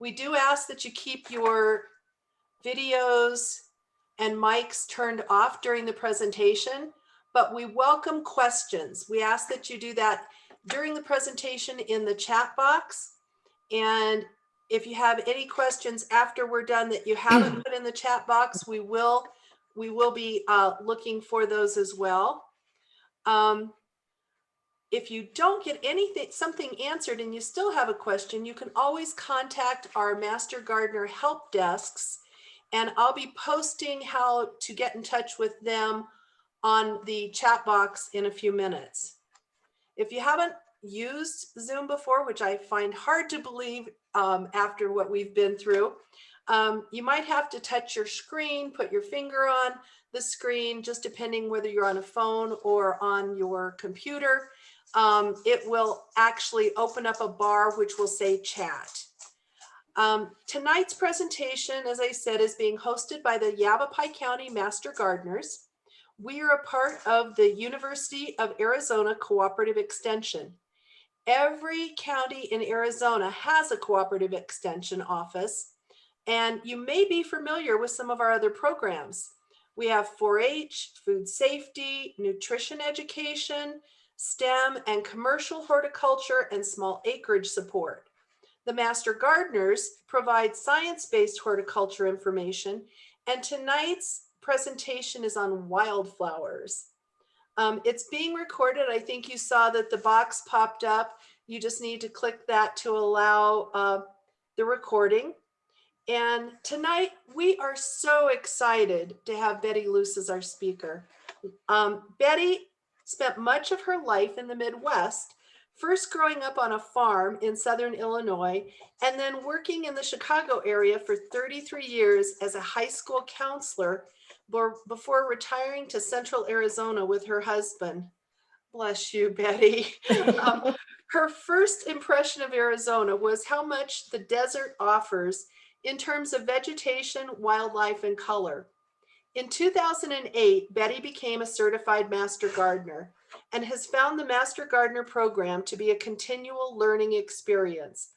We do ask that you keep your videos and mics turned off during the presentation, but we welcome questions. We ask that you do that during the presentation in the chat box. And if you have any questions after we're done that you haven't put in the chat box, we will be looking for those as well. If you don't get something answered and you still have a question, you can always contact our Master Gardener help desks, and I'll be posting how to get in touch with them on the chat box in a few minutes. If you haven't used Zoom before, which I find hard to believe after what we've been through, you might have to touch your screen, put your finger on the screen, just depending whether you're on a phone or on your computer. It will actually open up a bar which will say chat. Tonight's presentation, as I said, is being hosted by the Yavapai County Master Gardeners. We are a part of the University of Arizona Cooperative Extension. Every county in Arizona has a cooperative extension office, and you may be familiar with some of our other programs. We have 4-H, food safety, nutrition education, STEM, and commercial horticulture and small acreage support. The Master Gardeners provide science-based horticulture information, and tonight's presentation is on wildflowers. It's being recorded. I think you saw that the box popped up. You just need to click that to allow the recording. And tonight we are so excited to have Betty Luce as our speaker. Betty spent much of her life in the Midwest, first growing up on a farm in Southern Illinois, and then working in the Chicago area for 33 years as a high school counselor before retiring to Central Arizona with her husband. Bless you, Betty. Her first impression of Arizona was how much the desert offers in terms of vegetation, wildlife, and color. In 2008, Betty became a certified Master Gardener and has found the Master Gardener program to be a continual learning experience.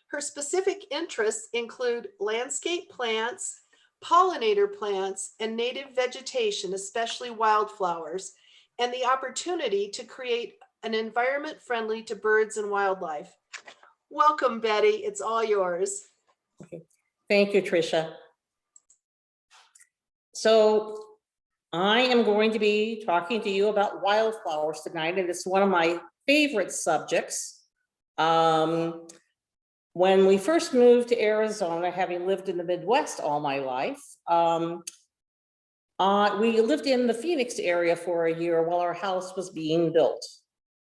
Her specific interests include landscape plants, pollinator plants, and native vegetation, especially wildflowers, and the opportunity to create an environment friendly to birds and wildlife. Welcome, Betty. It's all yours. Okay. Thank you, Tricia. So I am going to be talking to you about wildflowers tonight, and it's one of my favorite subjects. When we first moved to Arizona, having lived in the Midwest all my life, we lived in the Phoenix area for a year while our house was being built.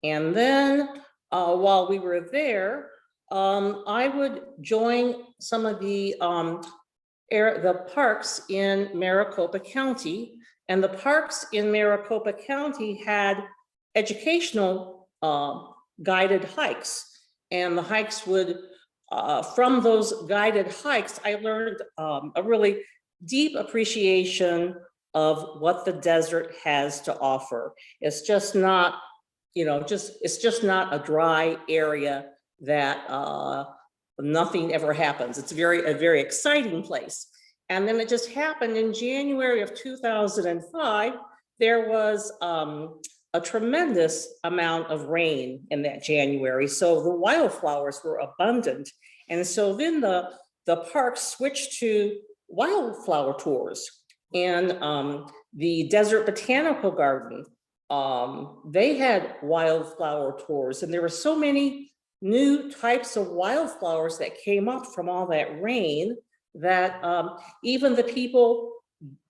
And then while we were there, I would join some of the parks in Maricopa County, and the parks in Maricopa County had educational guided hikes, and the hikes would, from those guided hikes, I learned a really deep appreciation of what the desert has to offer. It's just not, it's just not a dry area that nothing ever happens. It's a very exciting place. And then it just happened in January of 2005, there was a tremendous amount of rain in that January. So the wildflowers were abundant. And so then the park switched to wildflower tours. And the Desert Botanical Garden, they had wildflower tours. And there were so many new types of wildflowers that came up from all that rain that even the people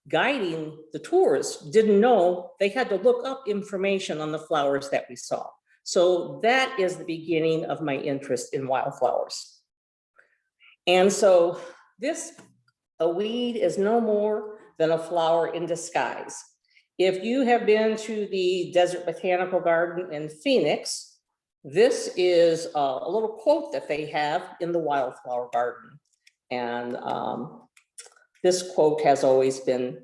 guiding the tours didn't know. They had to look up information on the flowers that we saw. So that is the beginning of my interest in wildflowers. And so a weed is no more than a flower in disguise. If you have been to the Desert Botanical Garden in Phoenix, this is a little quote that they have in the Wildflower Garden. And this quote has always been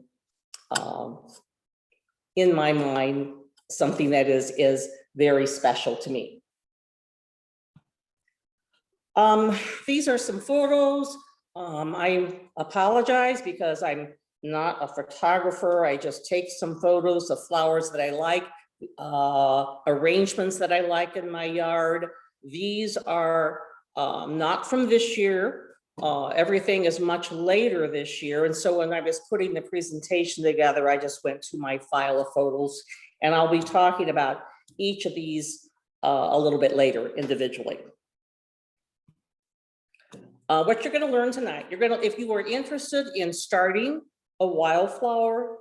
in my mind, something that is very special to me. These are some photos. I apologize because I'm not a photographer. I just take some photos of flowers that I like, arrangements that I like in my yard. These are not from this year. Everything is much later this year. And so when I was putting the presentation together, I just went to my file of photos, and I'll be talking about each of these a little bit later individually. What you're going to learn tonight, if you are interested in starting a wildflower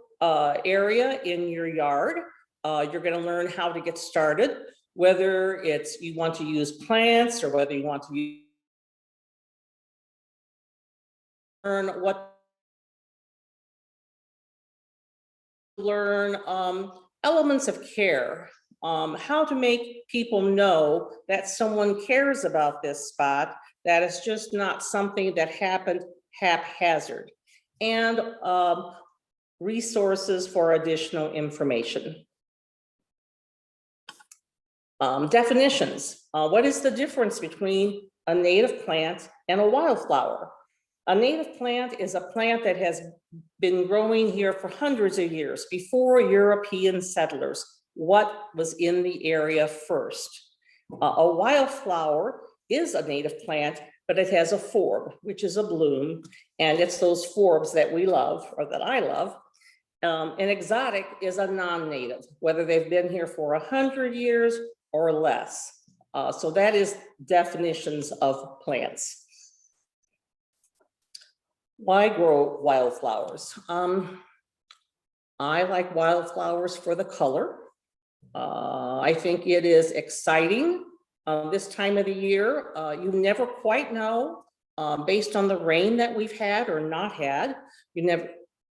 area in your yard, you're going to learn how to get started, whether it's you want to use plants or whether you want to learn elements of care, how to make people know that someone cares about this spot, that it's just not something that happened haphazard, and resources for additional information. Definitions. What is the difference between a native plant and a wildflower? A native plant is a plant that has been growing here for hundreds of years before European settlers. What was in the area first? A wildflower is a native plant, but it has a forb, which is a bloom, and it's those forbs that we love, or that I love. An exotic is a non-native, whether they've been here for 100 years or less. So that is definitions of plants. Why grow wildflowers? I like wildflowers for the color. I think it is exciting this time of the year. You never quite know, based on the rain that we've had or not had,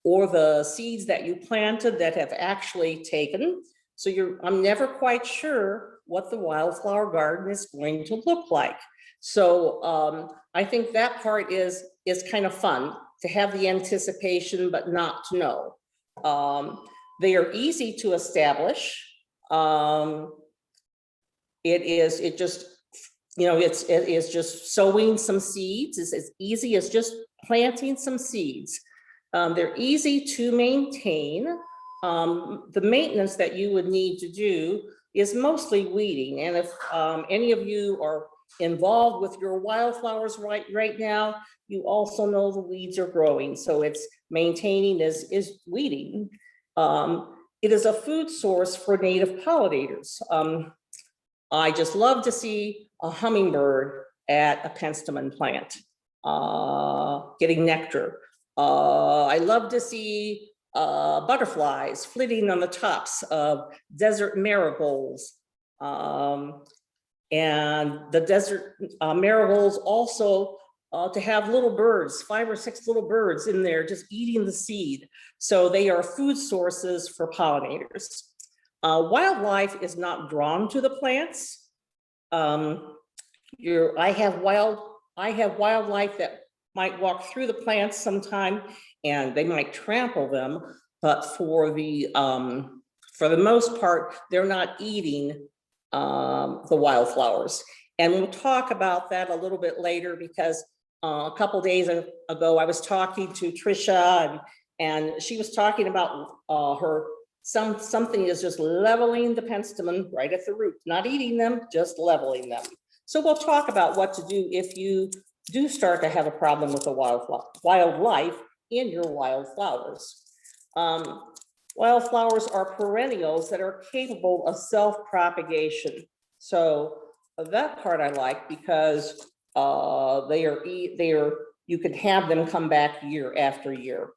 or the seeds that you planted that have actually taken. So I'm never quite sure what the wildflower garden is going to look like. So I think that part is kind of fun, to have the anticipation but not to know. They are easy to establish. It is just sowing some seeds. It's as easy as just planting some seeds. They're easy to maintain. The maintenance that you would need to do is mostly weeding. And if any of you are involved with your wildflowers right now, you also know the weeds are growing. So it's maintaining is weeding. It is a food source for native pollinators. I just love to see a hummingbird at a Penstemon plant getting nectar. I love to see butterflies flitting on the tops of desert marigolds. And the desert marigolds also to have little birds, 5 or 6 little birds in there just eating the seed. So they are food sources for pollinators. Wildlife is not drawn to the plants. I have wildlife that might walk through the plants sometime and they might trample them, but for the most part, they're not eating the wildflowers. And we'll talk about that a little bit later, because a couple days ago, I was talking to Trisha, and she was talking about something is just leveling the penstemon right at the root, not eating them, just leveling them. So we'll talk about what to do if you do start to have a problem with the wildlife in your wildflowers. Wildflowers are perennials that are capable of self-propagation. So that part I like, because you can have them come back year after year.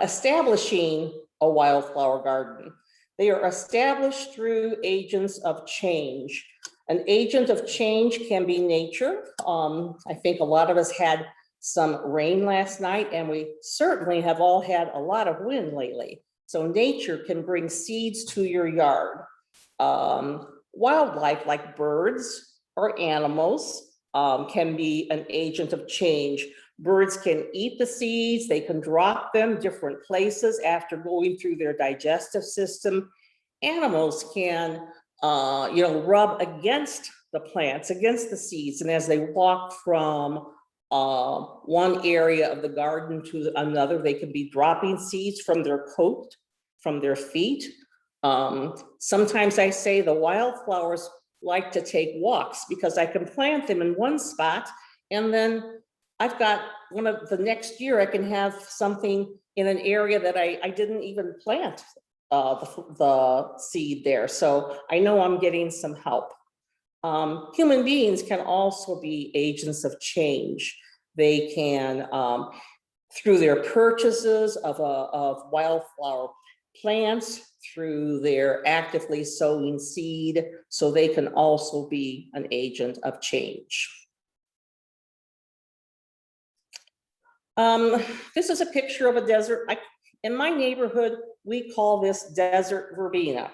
Establishing a wildflower garden. They are established through agents of change. An agent of change can be nature. I think a lot of us had some rain last night, and we certainly have all had a lot of wind lately. So nature can bring seeds to your yard. Wildlife, like birds or animals, can be an agent of change. Birds can eat the seeds, they can drop them different places after going through their digestive system. Animals can rub against the plants against the seeds. And as they walk from one area of the garden to another, they could be dropping seeds from their coat, from their feet. Sometimes I say the wildflowers like to take walks because I can plant them in one spot, and then I've got one of the next year I can have something in an area that I didn't even plant the seed there. So I know I'm getting some help. Human beings can also be agents of change. They can, through their purchases of wildflower plants, through their actively sowing seed, so they can also be an agent of change. This is a picture of a desert. In my neighborhood, we call this desert verbena.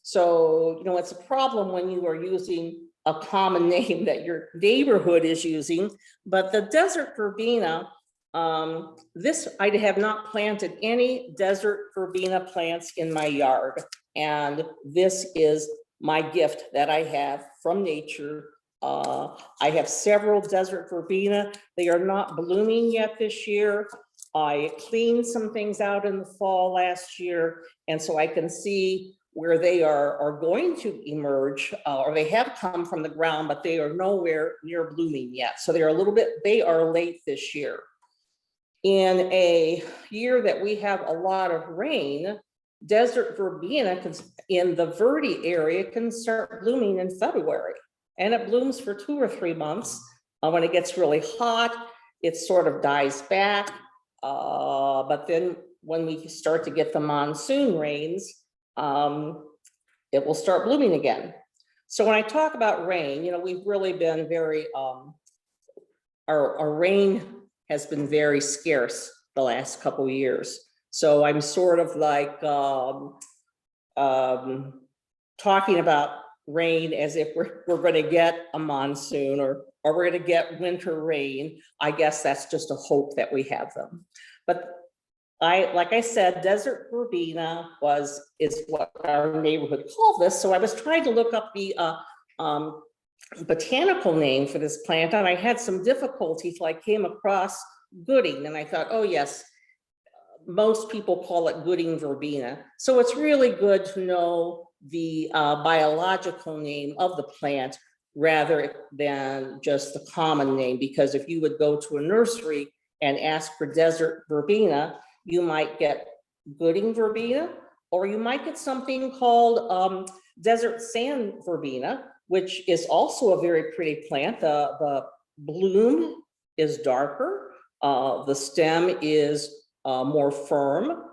So, you know, it's a problem when you are using a common name that your neighborhood is using, but the desert verbena, I have not planted any desert verbena plants in my yard. And this is my gift that I have from nature. I have several desert verbena. They are not blooming yet this year. I cleaned some things out in the fall last year, and so I can see where they are going to emerge, or they have come from the ground, but they are nowhere near blooming yet. So they are late this year. In a year that we have a lot of rain, desert verbena in the Verde area can start blooming in February, and it blooms for 2 or 3 months. When it gets really hot, it sort of dies back. But then when we start to get the monsoon rains, it will start blooming again. So when I talk about rain, you know, we've really been very, our rain has been very scarce the last couple of years. So I'm sort of like talking about rain as if we're going to get a monsoon or we're going to get winter rain. I guess that's just a hope that we have them. But like I said, desert verbena is what our neighborhood called this. So I was trying to look up the botanical name for this plant, and I had some difficulty till I came across Gooding, and I thought, oh yes, most people call it Gooding verbena. So it's really good to know the biological name of the plant rather than just the common name, because if you would go to a nursery and ask for desert verbena, you might get Gooding verbena, or you might get something called desert sand verbena, which is also a very pretty plant. The bloom is darker, the stem is more firm,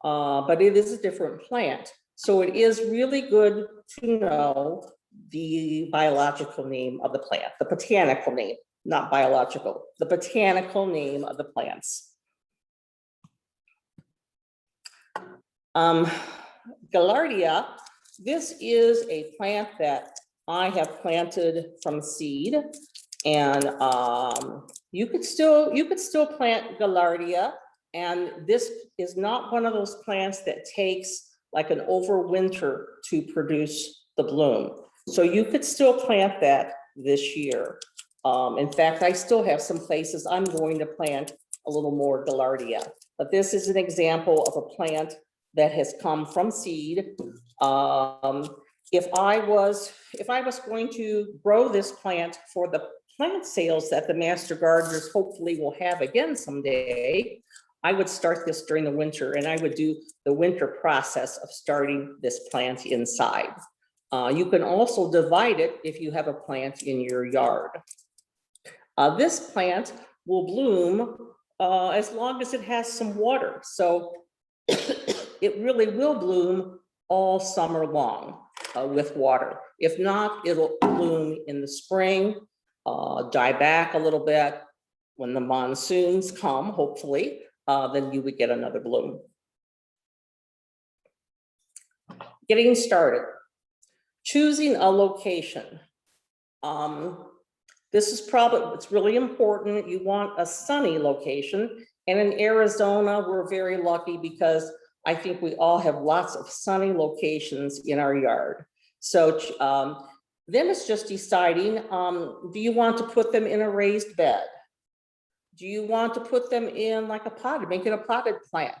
but it is a different plant. So it is really good to know the biological name of the plant, the botanical name, not biological, the botanical name of the plants. Gallardia, this is a plant that I have planted from seed, and you could still plant Gallardia, and this is not one of those plants that takes like an overwinter to produce the bloom. So you could still plant that this year. In fact, I still have some places I'm going to plant a little more Gallardia, but this is an example of a plant that has come from seed. If I was going to grow this plant for the plant sales that the master gardeners hopefully will have again someday, I would start this during the winter, and I would do the winter process of starting this plant inside. You can also divide it if you have a plant in your yard. This plant will bloom as long as it has some water. So it really will bloom all summer long with water. If not, it'll bloom in the spring, die back a little bit. When the monsoons come, hopefully, then you would get another bloom. Getting started. Choosing a location. This is it's really important. You want a sunny location. And in Arizona, we're very lucky because I think we all have lots of sunny locations in our yard. So then it's just deciding, do you want to put them in a raised bed? Do you want to put them in like a pot, make it a potted plant?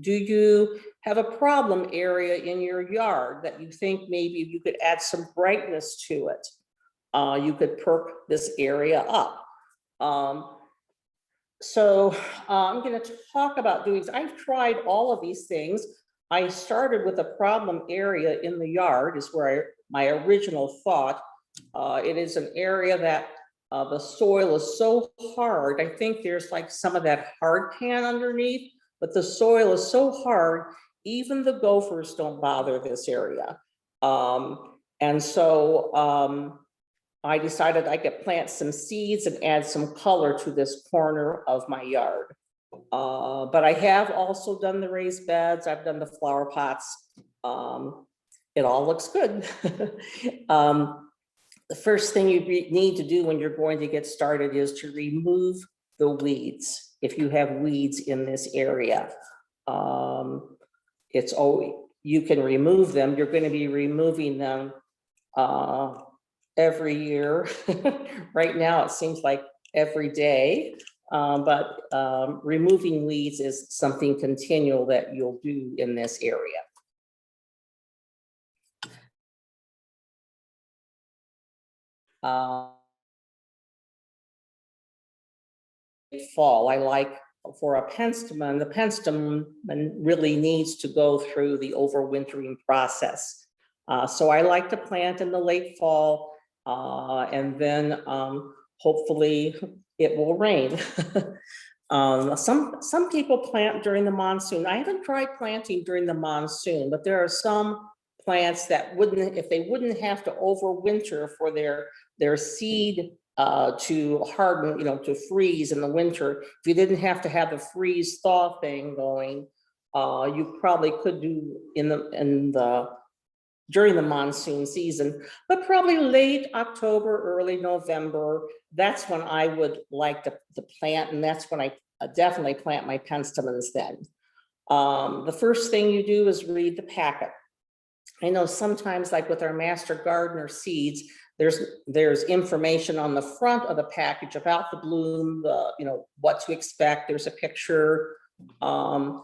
Do you have a problem area in your yard that you think maybe you could add some brightness to it? You could perk this area up. So I'm going to talk about doing, I've tried all of these things. I started with a problem area in the yard is where my original thought. It is an area that the soil is so hard. I think there's like some of that hard pan underneath, but the soil is so hard, even the gophers don't bother this area. And so I decided I could plant some seeds and add some color to this corner of my yard. But I have also done the raised beds. I've done the flower pots. It all looks good. The first thing you need to do when you're going to get started is to remove the weeds. If you have weeds in this area, it's always, you can remove them. You're going to be removing them every year. Right now, it seems like every day, but removing weeds is something continual that you'll do in this area. Fall, I like for a penstemon, the penstemon really needs to go through the overwintering process. So I like to plant in the late fall, and then hopefully it will rain. Some people plant during the monsoon. I haven't tried planting during the monsoon, but there are some plants that wouldn't, if they wouldn't have to overwinter for their seed to harden, to freeze in the winter. If you didn't have to have the freeze thaw thing going, you probably could do during the monsoon season, but probably late October, early November. That's when I would like to plant, and that's when I definitely plant my penstemons then. The first thing you do is read the packet. I know sometimes, like with our Master Gardener seeds, there's information on the front of the package about the bloom, what to expect. There's a picture. You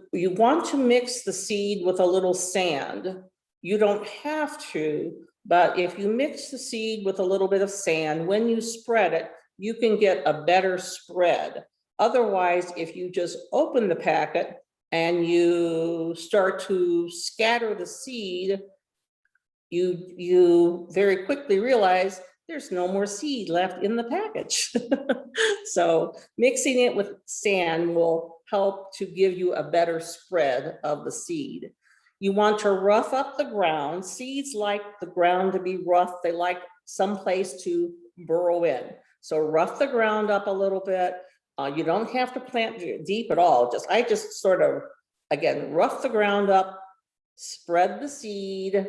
want to mix the seed with a little sand. You don't have to, but if you mix the seed with a little bit of sand, when you spread it, you can get a better spread. Otherwise, if you just open the packet and you start to scatter the seed, you very quickly realize there's no more seed left in the package. So mixing it with sand will help to give you a better spread of the seed. You want to rough up the ground. Seeds like the ground to be rough. They like some place to burrow in. So rough the ground up a little bit. You don't have to plant deep at all. I just sort of, again, rough the ground up, spread the seed,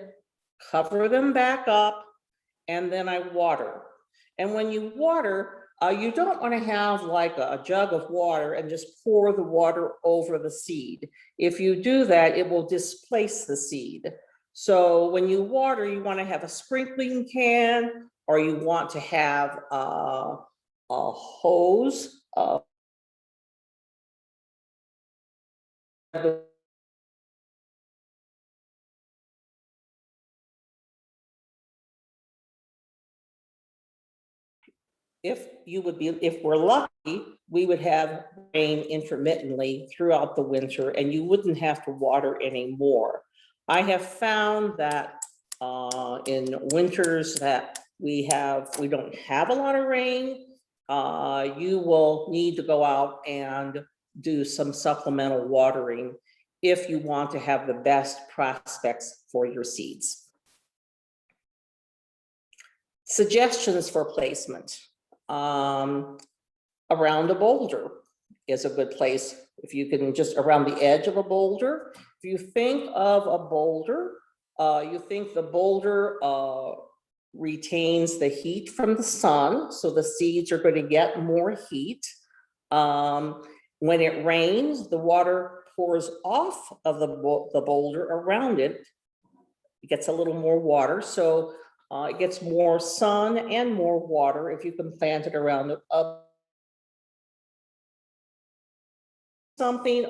cover them back up, and then I water. And when you water, you don't want to have like a jug of water and just pour the water over the seed. If you do that, it will displace the seed. So when you water, you want to have a sprinkling can, or you want to have a hose. If we're lucky, we would have rain intermittently throughout the winter, and you wouldn't have to water anymore. I have found that in winters that we don't have a lot of rain, you will need to go out and do some supplemental watering if you want to have the best prospects for your seeds. Suggestions for placement. Around a boulder is a good place. If you can just around the edge of a boulder. If you think of a boulder, you think the boulder retains the heat from the sun, so the seeds are going to get more heat. When it rains, the water pours off of the boulder around it. It gets a little more water, so It gets more sun and more water if you can plant it around something.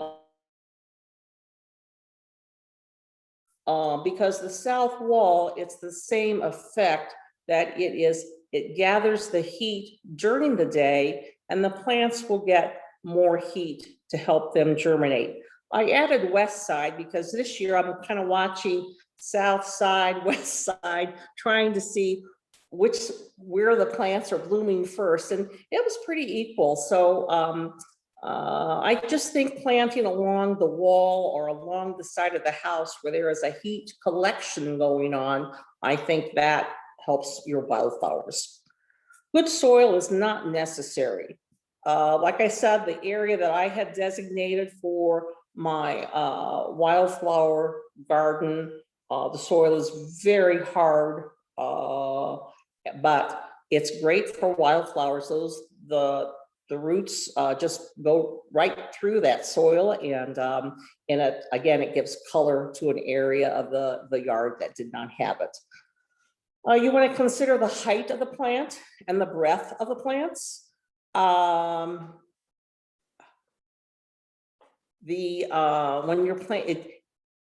Because the south wall, it's the same effect that it gathers the heat during the day, and the plants will get more heat to help them germinate. I added west side because this year I'm kind of watching south side, west side, trying to see where the plants are blooming first, and it was pretty equal. So I just think planting along the wall or along the side of the house where there is a heat collection going on, I think that helps your wildflowers. Good soil is not necessary. Like I said, the area that I had designated for my wildflower garden, the soil is very hard, but it's great for wildflowers. The roots just go right through that soil, and again, it gives color to an area of the yard that did not have it. You want to consider the height of the plant and the breadth of the plants. When you're planting,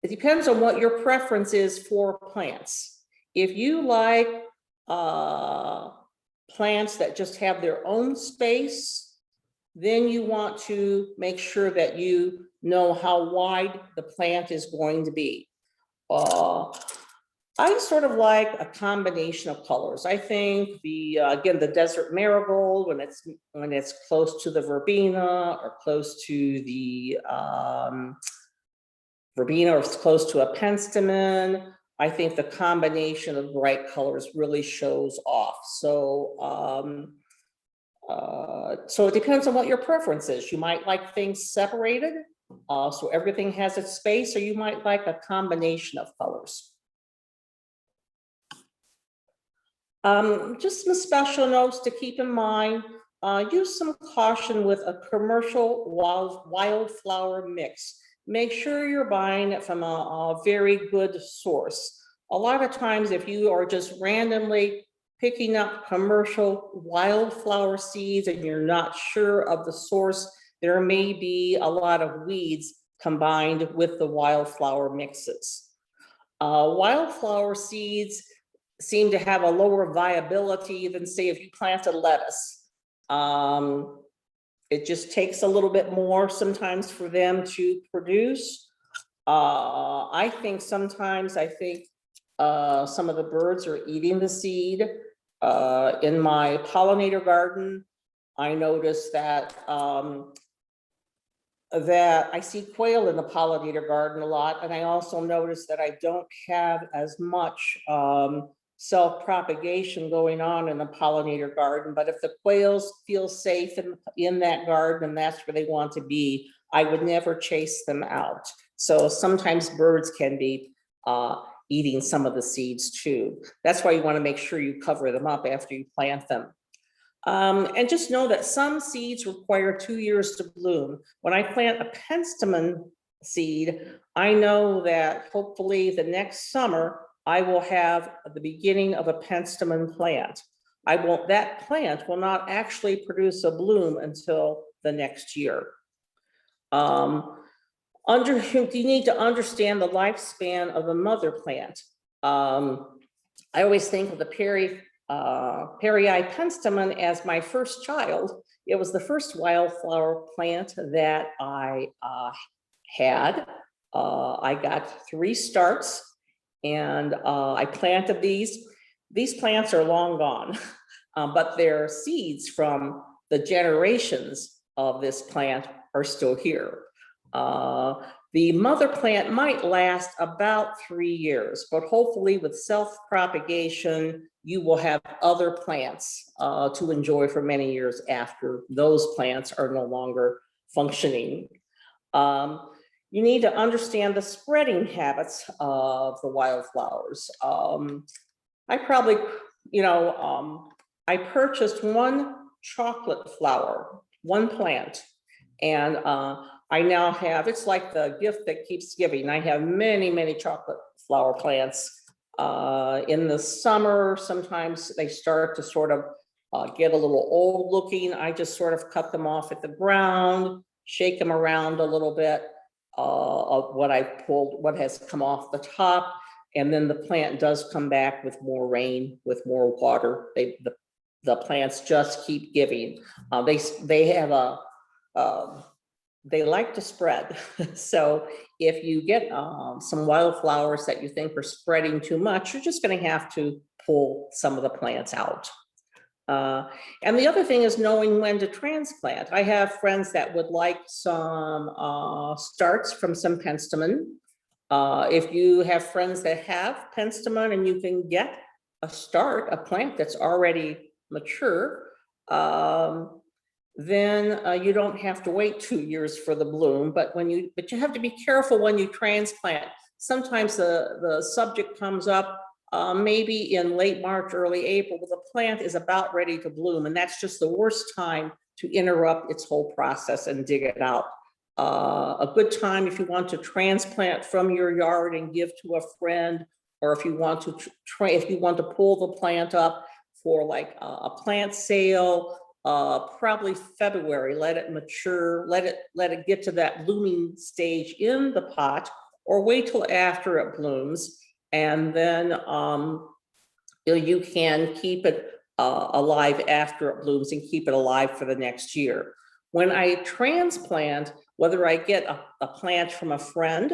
it depends on what your preference is for plants. If you like plants that just have their own space, then you want to make sure that you know how wide the plant is going to be. I sort of like a combination of colors. I think again, the desert marigold, when it's close to the verbena or close to the verbena or it's close to a penstemon, I think the combination of bright colors really shows off. So so it depends on what your preference is. You might like things separated, so everything has its space, or you might like a combination of colors. Just some special notes to keep in mind. Use some caution with a commercial wildflower mix. Make sure you're buying it from a very good source. A lot of times, if you are just randomly picking up commercial wildflower seeds and you're not sure of the source, there may be a lot of weeds combined with the wildflower mixes. Wildflower seeds seem to have a lower viability than, say, if you planted lettuce. It just takes a little bit more sometimes for them to produce. I think sometimes, some of the birds are eating the seed. In my pollinator garden, I noticed that I see quail in the pollinator garden a lot, and I also noticed that I don't have as much self-propagation going on in the pollinator garden. But if the quails feel safe in that garden and that's where they want to be, I would never chase them out. So sometimes birds can be eating some of the seeds too. That's why you want to make sure you cover them up after you plant them. And just know that some seeds require 2 years to bloom. When I plant a penstemon seed, I know that hopefully the next summer I will have the beginning of a penstemon plant. That plant will not actually produce a bloom until the next year. You need to understand the lifespan of the mother plant. I always think of the Perieye Penstemon as my first child. It was the first wildflower plant that I had. I got 3 starts, and I planted these. These plants are long gone, but their seeds from the generations of this plant are still here. The mother plant might last about 3 years, but hopefully with self-propagation, you will have other plants to enjoy for many years after those plants are no longer functioning. You need to understand the spreading habits of the wildflowers. I probably, I purchased 1 chocolate flower, 1 plant, and I now have, it's like the gift that keeps giving. I have many, many chocolate flower plants In the summer, sometimes they start to sort of get a little old looking. I just sort of cut them off at the ground, shake them around a little bit of what I pulled, what has come off the top. And then the plant does come back with more rain, with more water. The plants just keep giving. They have they like to spread. So if you get some wildflowers that you think are spreading too much, you're just going to have to pull some of the plants out. And the other thing is knowing when to transplant. I have friends that would like some starts from some penstemon. If you have friends that have penstemon and you can get a plant that's already mature, then you don't have to wait 2 years for the bloom. But you have to be careful when you transplant. Sometimes the subject comes up maybe in late March, early April, but the plant is about ready to bloom, and that's just the worst time to interrupt its whole process and dig it out. A good time if you want to transplant from your yard and give to a friend, or if you want to pull the plant up for like a plant sale, probably February. Let it mature, let it get to that blooming stage in the pot, or wait till after it blooms, and then you can keep it alive after it blooms and keep it alive for the next year. When I transplant, whether I get a plant from a friend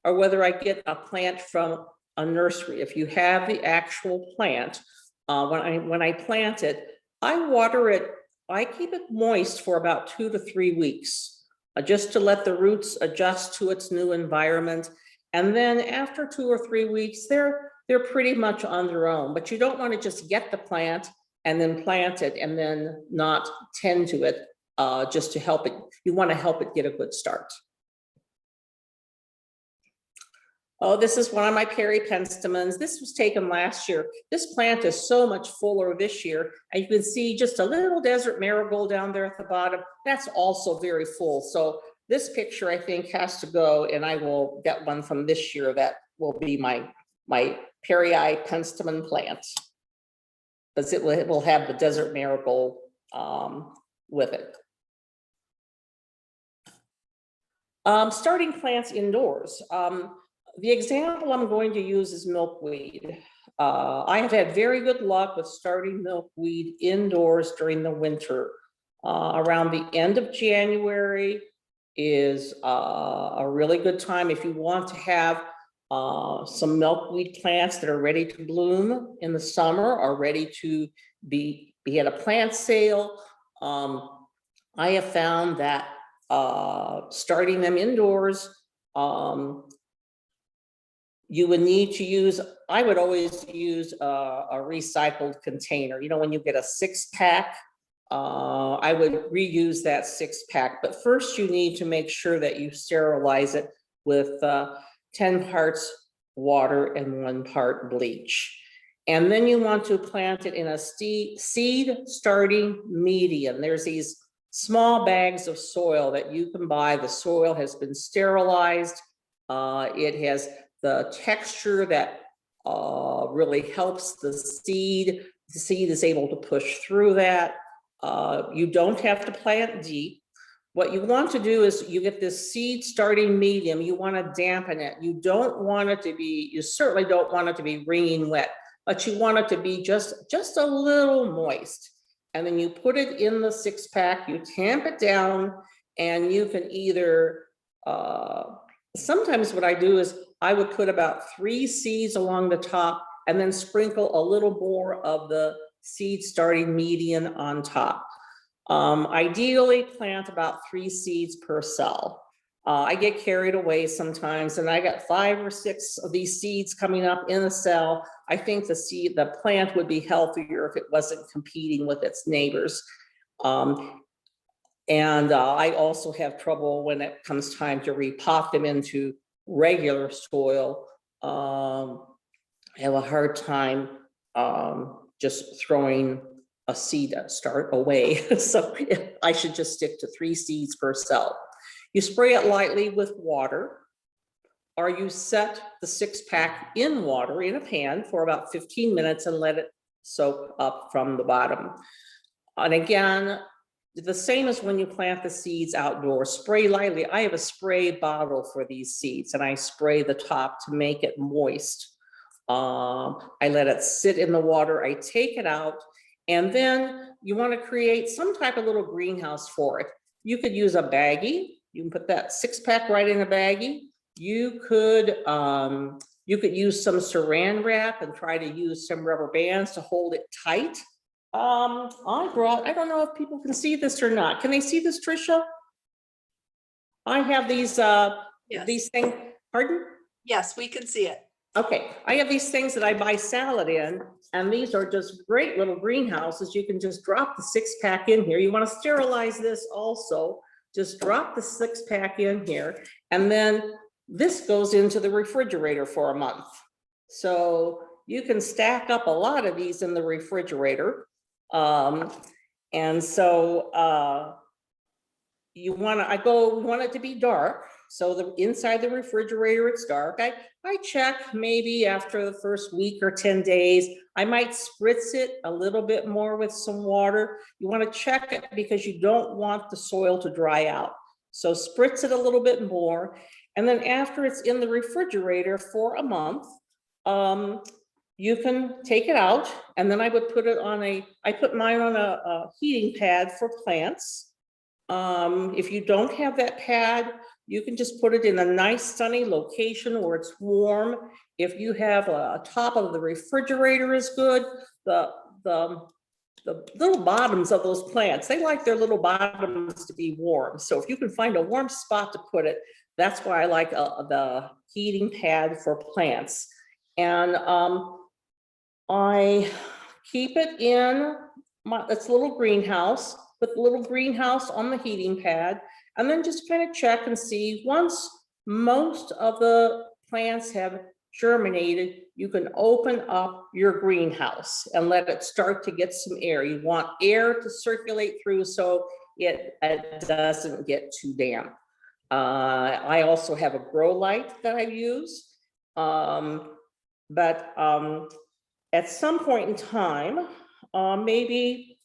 or whether I get a plant from a nursery, if you have the actual plant, when I plant it, I water it. I keep it moist for about 2 to 3 weeks, just to let the roots adjust to its new environment. And then after 2 or 3 weeks, they're pretty much on their own. But you don't want to just get the plant and then plant it and then not tend to it just to help it. You want to help it get a good start. Oh, this is one of my Perieye Penstemons. This was taken last year. This plant is so much fuller this year. And you can see just a little desert marigold down there at the bottom. That's also very full. So this picture, I think, has to go, and I will get one from this year that will be my Perieye Penstemon plant, because it will have the desert marigold with it. Starting plants indoors. The example I'm going to use is milkweed. I have had very good luck with starting milkweed indoors during the winter. Around the end of January is a really good time if you want to have some milkweed plants that are ready to bloom in the summer, or ready to be at a plant sale. I have found that starting them indoors, you would need to use, I would always use a recycled container. You know, when you get a 6-pack, I would reuse that 6-pack. But first you need to make sure that you sterilize it with 10 parts water and 1 part bleach. And then you want to plant it in a seed starting medium. There's these small bags of soil that you can buy. The soil has been sterilized. It has the texture that really helps the seed. The seed is able to push through that. You don't have to plant deep. What you want to do is you get this seed starting medium. You want to dampen it. You don't want it to be, you certainly don't want it to be wringing wet, but you want it to be just a little moist. And then you put it in the 6-pack, you tamp it down, and you can either, sometimes what I do is I would put about 3 seeds along the top and then sprinkle a little more of the seed starting medium on top. Ideally plant about 3 seeds per cell. I get carried away sometimes, and I got 5 or 6 of these seeds coming up in a cell. I think the plant would be healthier if it wasn't competing with its neighbors. And I also have trouble when it comes time to repot them into regular soil. I have a hard time just throwing a seed start away. So I should just stick to 3 seeds per cell. You spray it lightly with water. or you set the 6-pack in water in a pan for about 15 minutes and let it soak up from the bottom. And again, the same as when you plant the seeds outdoors, spray lightly. I have a spray bottle for these seeds and I spray the top to make it moist. I let it sit in the water, I take it out, and then you want to create some type of little greenhouse for it. You could use a baggie. You can put that 6-pack right in a baggie. You could use some saran wrap and try to use some rubber bands to hold it tight. I don't know if people can see this or not. Can they see this, Tricia? I have these Yes. these things. Pardon? Yes, we can see it. Okay, I have these things that I buy salad in, and these are just great little greenhouses. You can just drop the 6-pack in here. You want to sterilize this also. Just drop the 6-pack in here, and then this goes into the refrigerator for a month. So you can stack up a lot of these in the refrigerator. And so you want to, we want it to be dark. So the inside the refrigerator, it's dark. I check maybe after the first week or 10 days, I might spritz it a little bit more with some water. You want to check it because you don't want the soil to dry out. So spritz it a little bit more. And then after it's in the refrigerator for a month, you can take it out, and then I would put it on I put mine on a heating pad for plants. If you don't have that pad, you can just put it in a nice sunny location where it's warm. If you have a top of the refrigerator is good. The little bottoms of those plants, they like their little bottoms to be warm. So if you can find a warm spot to put it, that's why I like the heating pad for plants. And I keep it in its little greenhouse, with the little greenhouse on the heating pad, and then just kind of check and see. Once most of the plants have germinated, you can open up your greenhouse and let it start to get some air. You want air to circulate through so it doesn't get too damp. I also have a grow light that I use, but at some point in time, maybe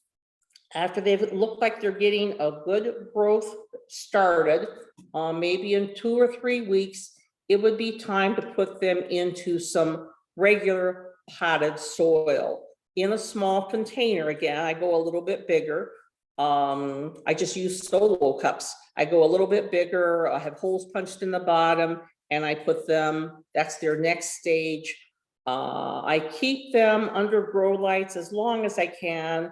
after they've looked like they're getting a good growth started, maybe in 2 or 3 weeks, it would be time to put them into some regular potted soil in a small container. Again, I go a little bit bigger. I just use solo cups. I go a little bit bigger. I have holes punched in the bottom, and I put them, that's their next stage. I keep them under grow lights as long as I can.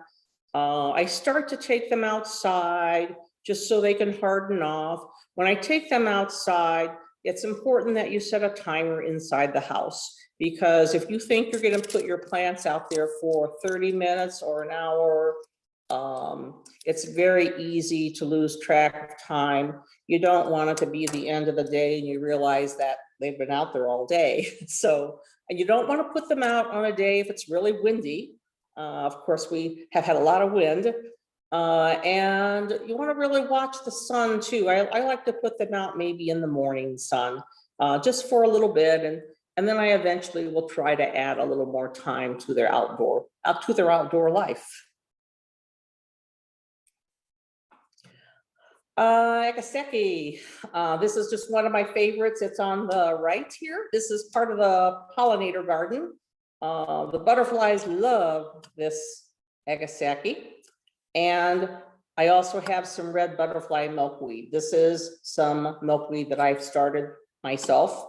I start to take them outside just so they can harden off. When I take them outside, it's important that you set a timer inside the house, because if you think you're going to put your plants out there for 30 minutes or an hour, it's very easy to lose track of time. You don't want it to be the end of the day and you realize that they've been out there all day. So, and you don't want to put them out on a day if it's really windy. Of course, we have had a lot of wind. And you want to really watch the sun too. I like to put them out maybe in the morning sun, just for a little bit, and then I eventually will try to add a little more time to their outdoor life. Agaseki, this is just one of my favorites. It's on the right here. This is part of the pollinator garden. The butterflies love this Agaseki. And I also have some red butterfly milkweed. This is some milkweed that I've started myself.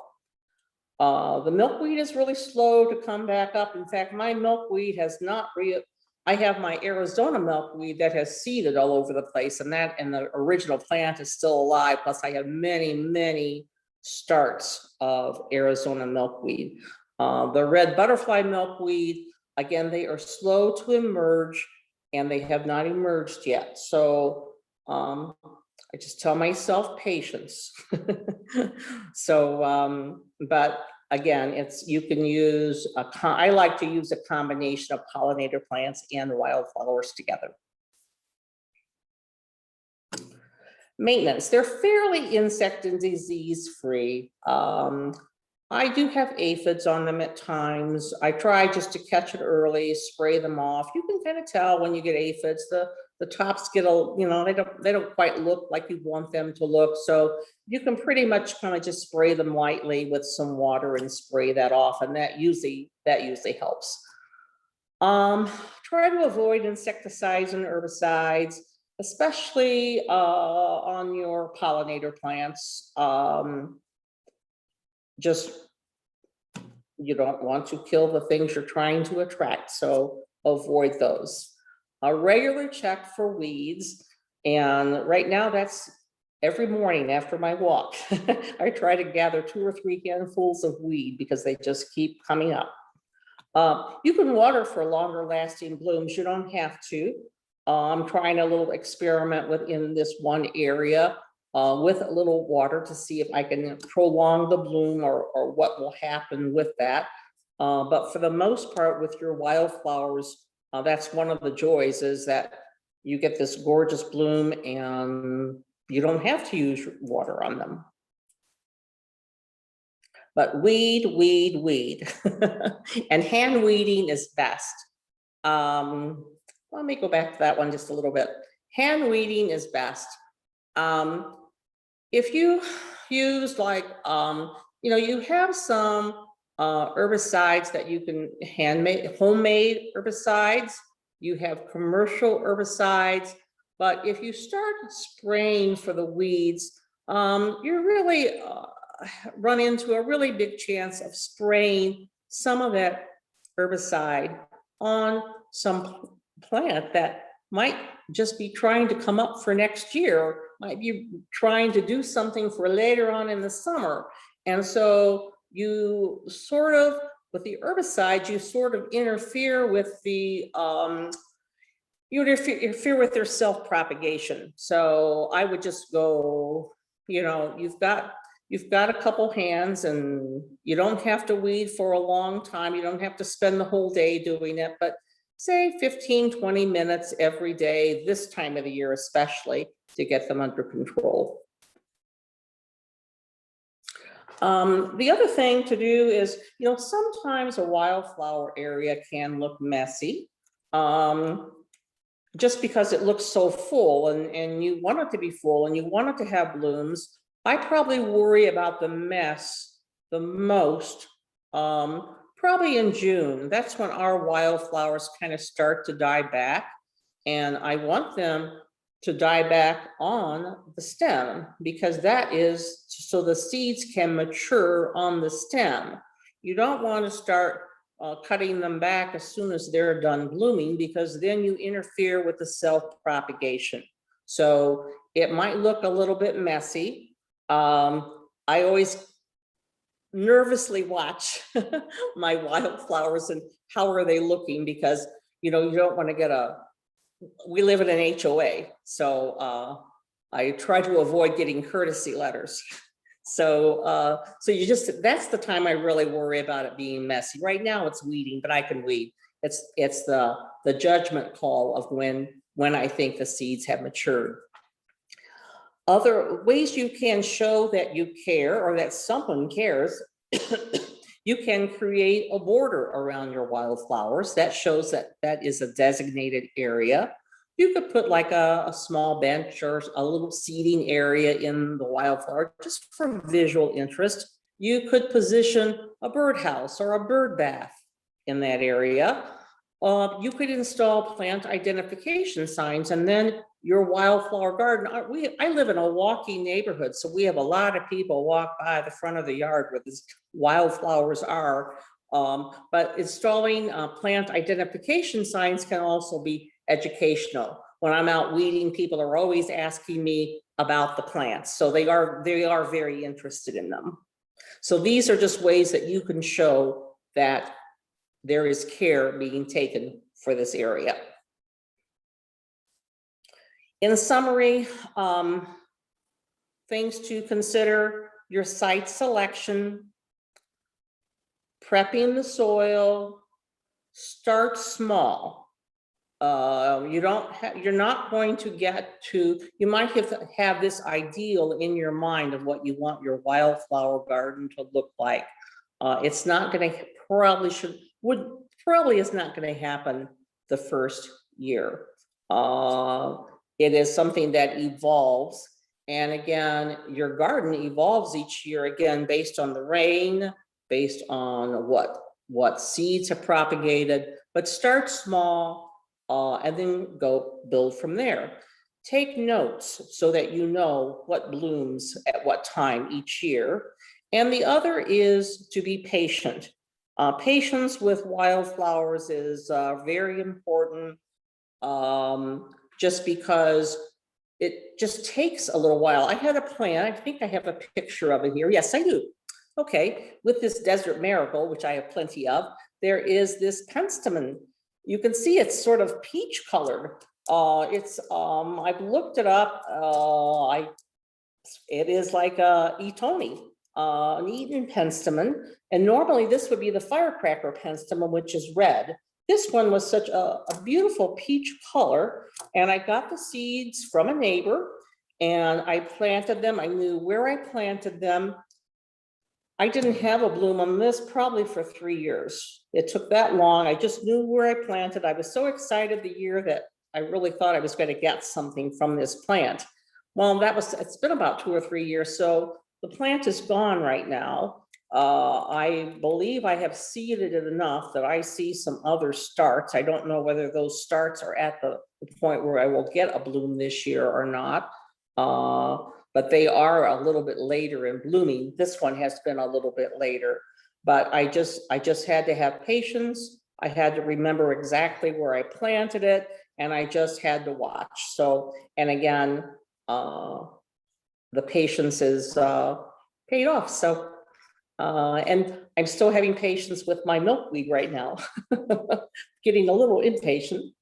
The milkweed is really slow to come back up. In fact, my milkweed has not I have my Arizona milkweed that has seeded all over the place, and the original plant is still alive. Plus I have many, many starts of Arizona milkweed. The red butterfly milkweed, again, they are slow to emerge and they have not emerged yet. So I just tell myself patience. So, but again, you can use, I like to use a combination of pollinator plants and wildflowers together. Maintenance, they're fairly insect and disease free. I do have aphids on them at times. I try just to catch it early, spray them off. You can kind of tell when you get aphids, the tops get a, you know, they don't quite look like you want them to look. So you can pretty much kind of just spray them lightly with some water and spray that off, and that usually helps. Try to avoid insecticides and herbicides, especially on your pollinator plants. Just, you don't want to kill the things you're trying to attract, so avoid those. A regular check for weeds, and right now that's every morning after my walk. I try to gather 2 or 3 handfuls of weed because they just keep coming up. You can water for longer lasting blooms. You don't have to. I'm trying a little experiment within this one area with a little water to see if I can prolong the bloom or what will happen with that. But for the most part, with your wildflowers, that's one of the joys, is that you get this gorgeous bloom and you don't have to use water on them. But weed. And hand weeding is best. Let me go back to that one just a little bit. Hand weeding is best. If you use like, you know, you have some herbicides that you can homemade herbicides. You have commercial herbicides, but if you start spraying for the weeds, you really run into a really big chance of spraying some of that herbicide on some plant that might just be trying to come up for next year, or might be trying to do something for later on in the summer. And so you sort of, with the herbicides, you sort of interfere with the, you interfere with their self-propagation. So I would just go, you know, you've got a couple hands, and you don't have to weed for a long time. You don't have to spend the whole day doing it, but say 15-20 minutes every day, this time of the year especially, to get them under control. The other thing to do is, you know, sometimes a wildflower area can look messy, just because it looks so full, and you want it to be full and you want it to have blooms. I probably worry about the mess the most, probably in June. That's when our wildflowers kind of start to die back, and I want them to die back on the stem, because that is so the seeds can mature on the stem. You don't want to start cutting them back as soon as they're done blooming, because then you interfere with the self-propagation. So it might look a little bit messy. I always nervously watch my wildflowers and how are they looking, because you know, you don't want to get we live in an HOA, so I try to avoid getting courtesy letters. So you just, that's the time I really worry about it being messy. Right now it's weeding, but I can weed. It's the judgment call of when I think the seeds have matured. Other ways you can show that you care, or that someone cares, you can create a border around your wildflowers that shows that that is a designated area. You could put like a small bench or a little seating area in the wildflower just for visual interest. You could position a birdhouse or a bird bath in that area. You could install plant identification signs, and then your wildflower garden. I live in a walking neighborhood, so we have a lot of people walk by the front of the yard where these wildflowers are. But installing plant identification signs can also be educational. When I'm out weeding, people are always asking me about the plants, so they are very interested in them. So these are just ways that you can show that there is care being taken for this area. In summary, things to consider: your site selection, prepping the soil, start small. you're not going to get to, you might have this ideal in your mind of what you want your wildflower garden to look like. It's not going to, probably is not going to happen the first year. It is something that evolves. And again, your garden evolves each year, again, based on the rain, based on what seeds have propagated, but start small and then go build from there. Take notes so that you know what blooms at what time each year. And the other is to be patient. Patience with wildflowers is very important, just because it just takes a little while. I had a plant, I think I have a picture of it here. Yes, I do. Okay, with this desert marigold, which I have plenty of, there is this penstemon. You can see it's sort of peach colored. I've looked it up. It is like a Etoni, an Eaton penstemon, and normally this would be the firecracker penstemon, which is red. This one was such a beautiful peach color, and I got the seeds from a neighbor, and I planted them. I knew where I planted them. I didn't have a bloom on this probably for 3 years. It took that long. I just knew where I planted. I was so excited the year that I really thought I was going to get something from this plant. Well, it's been about 2 or 3 years, so the plant is gone right now. I believe I have seeded it enough that I see some other starts. I don't know whether those starts are at the point where I will get a bloom this year or not. But they are a little bit later in blooming. This one has been a little bit later, but I just had to have patience. I had to remember exactly where I planted it, and I just had to watch. So, and again, the patience is paid off. So, and I'm still having patience with my milkweed right now, getting a little impatient.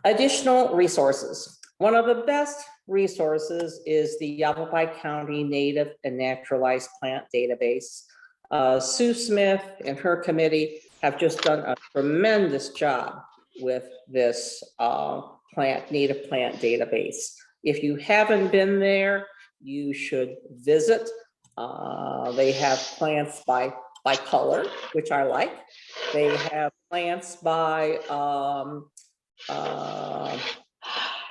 Additional resources. One of the best resources is the Yavapai County Native and Naturalized Plant Database. Sue Smith and her committee have just done a tremendous job with this native plant database. If you haven't been there, you should visit. They have plants by color, which I like. They have plants by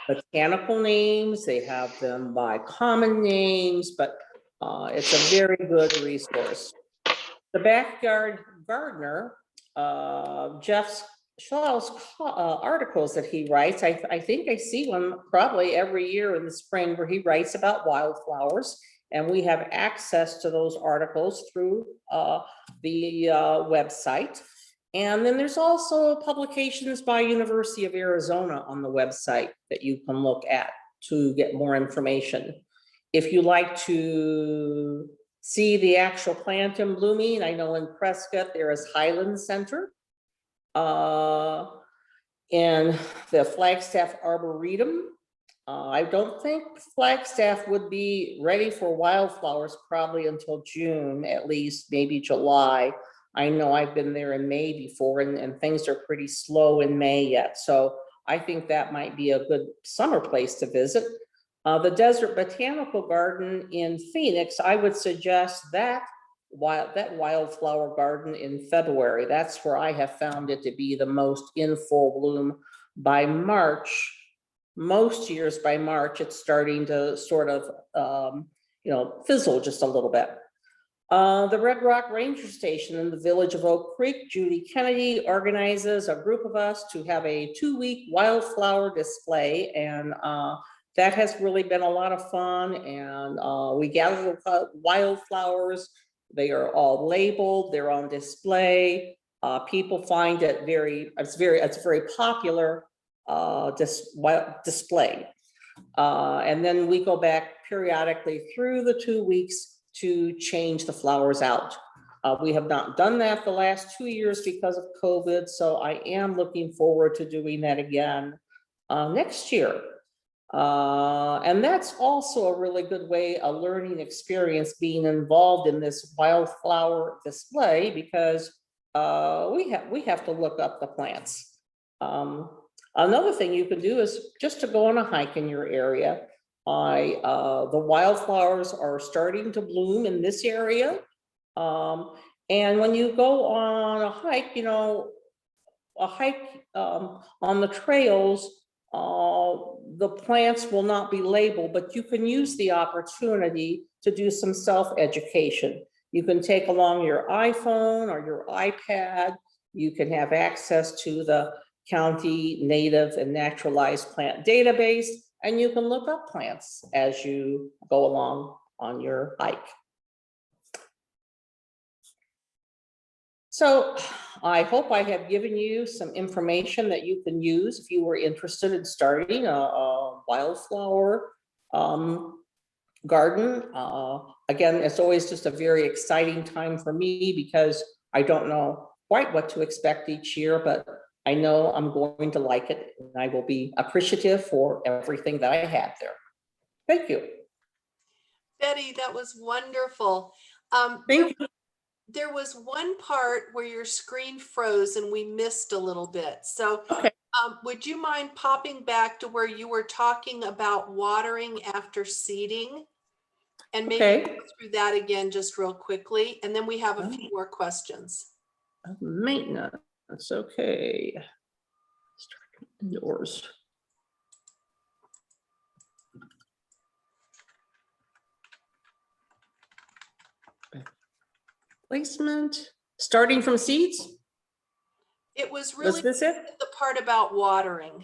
botanical names. They have them by common names, but it's a very good resource. The Backyard Gardener, Jeff Shaw's articles that he writes, I think I see one probably every year in the spring where he writes about wildflowers, and we have access to those articles through the website. And then there's also publications by University of Arizona on the website that you can look at to get more information. If you like to see the actual plant in blooming, I know in Prescott there is Highland Center. In the Flagstaff Arboretum, I don't think Flagstaff would be ready for wildflowers probably until June, at least, maybe July. I know I've been there in May before, and things are pretty slow in May yet. So I think that might be a good summer place to visit. The Desert Botanical Garden in Phoenix, I would suggest that wildflower garden in February. That's where I have found it to be the most in full bloom. By March, most years by March, it's starting to sort of, fizzle just a little bit. The Red Rock Ranger Station in the village of Oak Creek, Judy Kennedy organizes a group of us to have a 2-week wildflower display, and that has really been a lot of fun. And we gather the wildflowers. They are all labeled. They're on display. People find it it's a very popular display. And then we go back periodically through the 2 weeks to change the flowers out. We have not done that the last 2 years because of COVID, so I am looking forward to doing that again next year. And that's also a really good way, a learning experience, being involved in this wildflower display, because we have to look up the plants. Another thing you can do is just to go on a hike in your area. The wildflowers are starting to bloom in this area. And when you go on a hike, on the trails, the plants will not be labeled, but you can use the opportunity to do some self-education. You can take along your iPhone or your iPad. You can have access to the county native and naturalized plant database, and you can look up plants as you go along on your hike. So I hope I have given you some information that you can use if you were interested in starting a wildflower garden. Again, it's always just a very exciting time for me because I don't know quite what to expect each year, but I know I'm going to like it, and I will be appreciative for everything that I have there. Thank you. Betty, that was wonderful. Thank you. There was one part where your screen froze and we missed a little bit. So Okay. would you mind popping back to where you were talking about watering after seeding? And maybe Okay. go through that again just real quickly. And then we have a few more questions. Maintenance, okay. Start indoors. Placement, starting from seeds? It was really Was this it? the part about watering.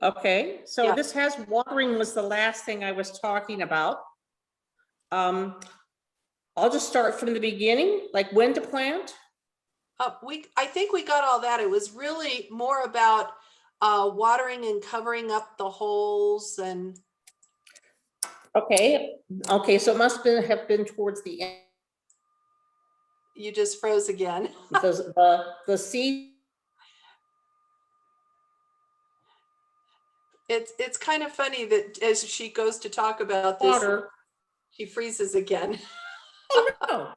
Okay, so Yeah. this has watering was the last thing I was talking about. I'll just start from the beginning, like when to plant. I think we got all that. It was really more about watering and covering up the holes and. Okay, so it must have been towards the end. You just froze again. The seed. It's kind of funny that as she goes to talk about this, Water. she freezes again. Oh no.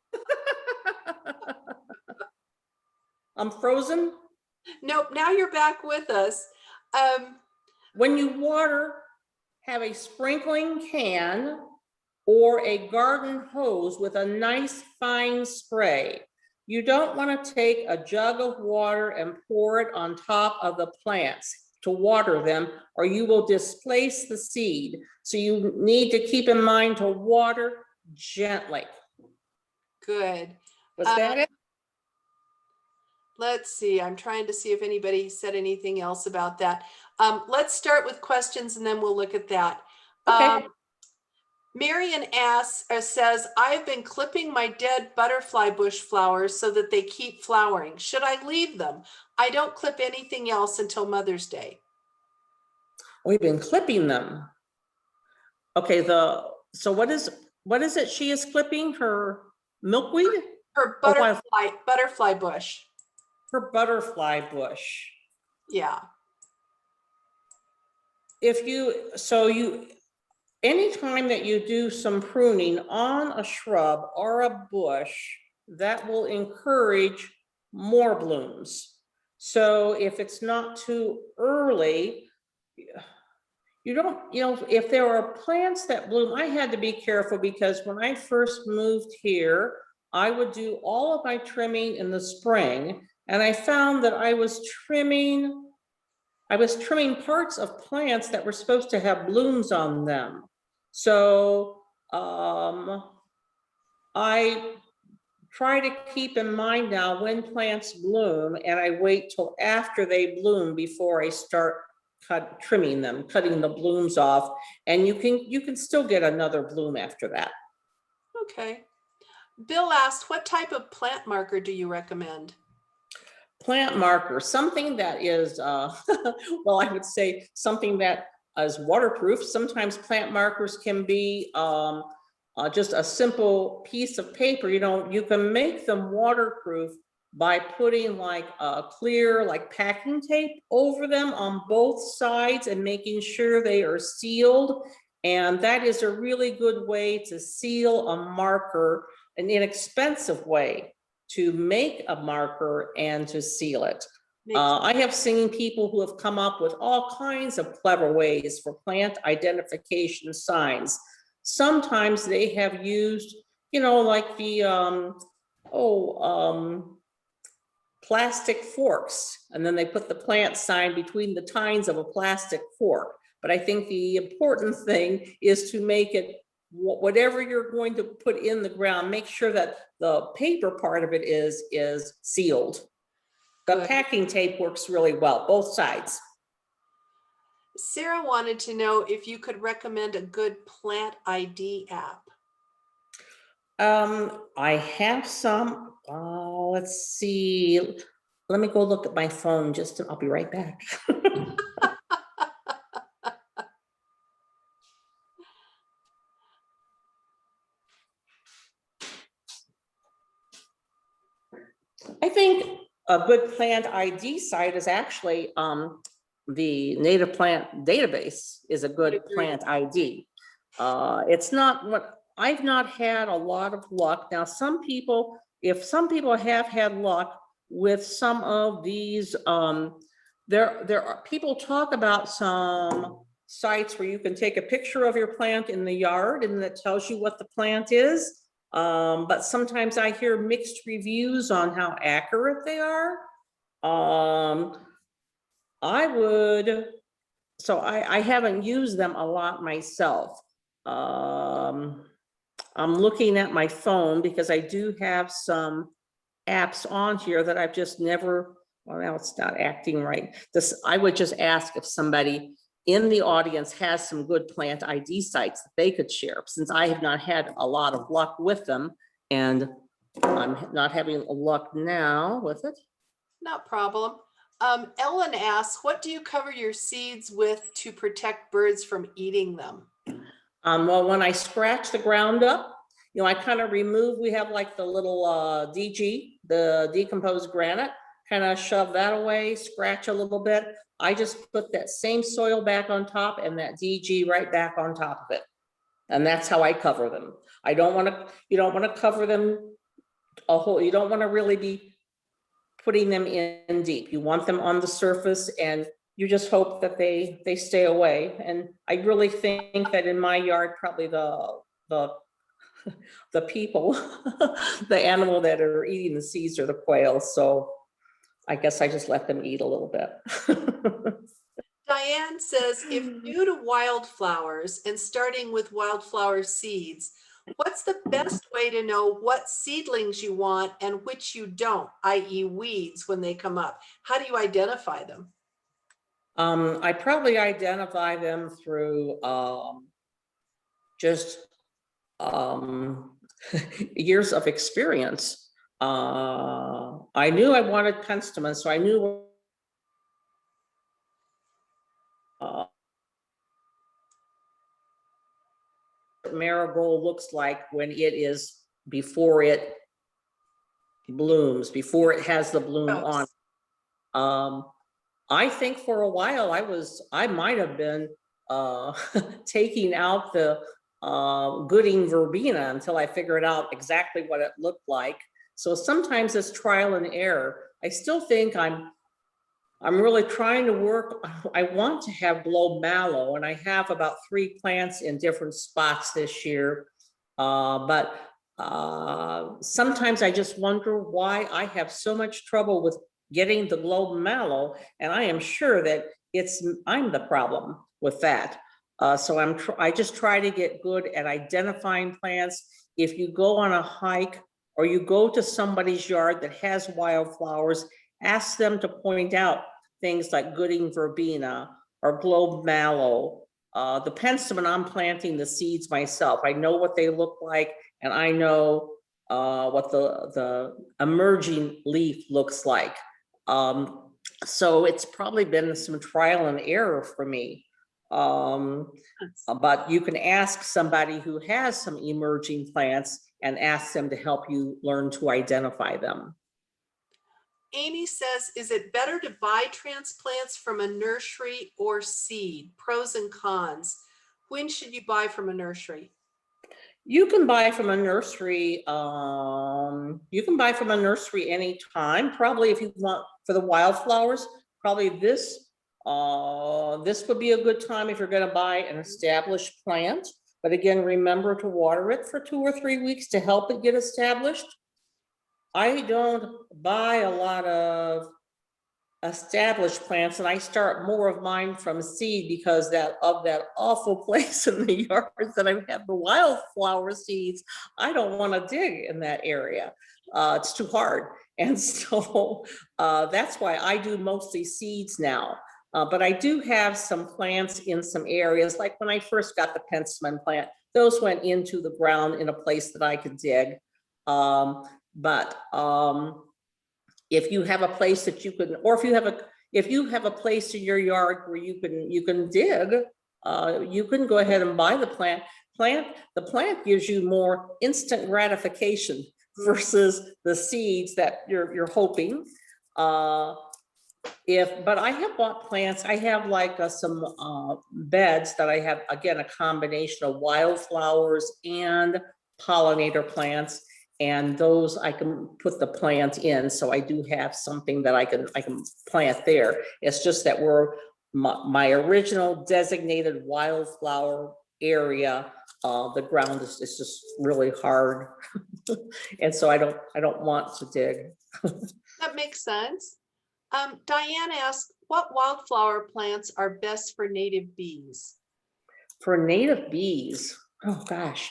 I'm frozen. Nope, now you're back with us. When you water, have a sprinkling can or a garden hose with a nice fine spray. You don't want to take a jug of water and pour it on top of the plants to water them, or you will displace the seed. So you need to keep in mind to water gently. Good. Was that it? Let's see. I'm trying to see if anybody said anything else about that. Let's start with questions and then we'll look at that. Okay. Marion says, I've been clipping my dead butterfly bush flowers so that they keep flowering. Should I leave them? I don't clip anything else until Mother's Day. We've been clipping them. Okay, so what is it she is clipping? Her milkweed? Her butterfly bush. Her butterfly bush. Yeah. Anytime that you do some pruning on a shrub or a bush, that will encourage more blooms. So if it's not too early, if there are plants that bloom, I had to be careful because when I first moved here, I would do all of my trimming in the spring, and I found that I was trimming parts of plants that were supposed to have blooms on them. So I try to keep in mind now when plants bloom, and I wait till after they bloom before I start trimming them, cutting the blooms off, and you can still get another bloom after that. Okay. Bill asked, what type of plant marker do you recommend? Plant marker, something that is, well, I would say something that is waterproof. Sometimes plant markers can be just a simple piece of paper. You can make them waterproof by putting like a clear, like packing tape over them on both sides and making sure they are sealed. And that is a really good way to seal a marker, an inexpensive way to make a marker and to seal it. Makes I have seen people who have come up with all kinds of clever ways for plant identification signs. Sometimes they have used, like the, plastic forks, and then they put the plant sign between the tines of a plastic fork. But I think the important thing is to make it, whatever you're going to put in the ground, make sure that the paper part of it is sealed. The good. packing tape works really well, both sides. Sarah wanted to know if you could recommend a good plant ID app. I have some, let's see. Let me go look at my phone I'll be right back. I think a good plant ID site is actually the Native Plant Database is a good plant ID. It's not what I've not had a lot of luck. Now, some people have had luck with some of these, there are people talk about some sites where you can take a picture of your plant in the yard and that tells you what the plant is. But sometimes I hear mixed reviews on how accurate they are. I haven't used them a lot myself. I'm looking at my phone because I do have some apps on here that I've just never, well, now it's not acting right. I would just ask if somebody in the audience has some good plant ID sites that they could share, since I have not had a lot of luck with them, and I'm not having luck now with it. No problem. Ellen asks, what do you cover your seeds with to protect birds from eating them? Well, when I scratch the ground up, I kind of remove, we have like the little DG, the decomposed granite, kind of shove that away, scratch a little bit. I just put that same soil back on top and that DG right back on top of it. And that's how I cover them. You don't want to cover them a whole, you don't want to really be putting them in deep. You want them on the surface, and you just hope that they stay away. And I really think that in my yard, probably the people, the animal that are eating the seeds are the quails. So I guess I just let them eat a little bit. Diane says, if new to wildflowers and starting with wildflower seeds, what's the best way to know what seedlings you want and which you don't, i.e. weeds when they come up? How do you identify them? I probably identify them through just years of experience. I knew I wanted Penstemon, so I knew marigold looks like when it is before it blooms, before it has the bloom on. I think for a while I might have been taking out the Gooding Verbena until I figured out exactly what it looked like. So sometimes it's trial and error. I still think I'm really trying to work. I want to have globe mallow, and I have about 3 plants in different spots this year. But sometimes I just wonder why I have so much trouble with getting the globe mallow, and I am sure that I'm the problem with that. So I just try to get good at identifying plants. If you go on a hike or you go to somebody's yard that has wildflowers, ask them to point out things like Gooding Verbena or globe mallow. The Penstemon, I'm planting the seeds myself. I know what they look like, and I know what the emerging leaf looks like. So it's probably been some trial and error for me. But you can ask somebody who has some emerging plants and ask them to help you learn to identify them. Amy says, is it better to buy transplants from a nursery or seed? Pros and cons. When should you buy from a nursery? You can buy from a nursery. You can buy from a nursery anytime. Probably if you want for the wildflowers, probably this would be a good time if you're going to buy an established plant. But again, remember to water it for 2 or 3 weeks to help it get established. I don't buy a lot of established plants, and I start more of mine from seed because that awful place in the yards that I have the wildflower seeds. I don't want to dig in that area. It's too hard. And so that's why I do mostly seeds now. But I do have some plants in some areas, like when I first got the Penstemon plant, those went into the ground in a place that I could dig. If you have a place that you can, or if you have a place in your yard where you can dig, you can go ahead and buy the plant. The plant gives you more instant gratification versus the seeds that you're hoping. But I have bought plants. I have like some beds that I have, again, a combination of wildflowers and pollinator plants. And those I can put the plant in, so I do have something that I can plant there. It's just that my original designated wildflower area, the ground is just really hard, and so I don't want to dig. That makes sense. Diane asked, what wildflower plants are best for native bees? For native bees, oh gosh.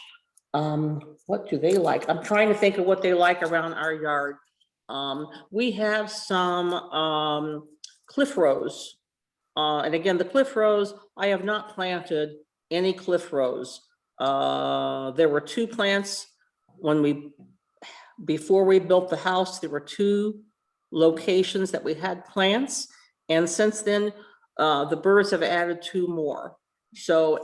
What do they like? I'm trying to think of what they like around our yard. We have some cliff rose. And again, the cliff rose, I have not planted any cliff rose. There were 2 plants before we built the house, there were 2 locations that we had plants. And since then, the birds have added 2 more. So,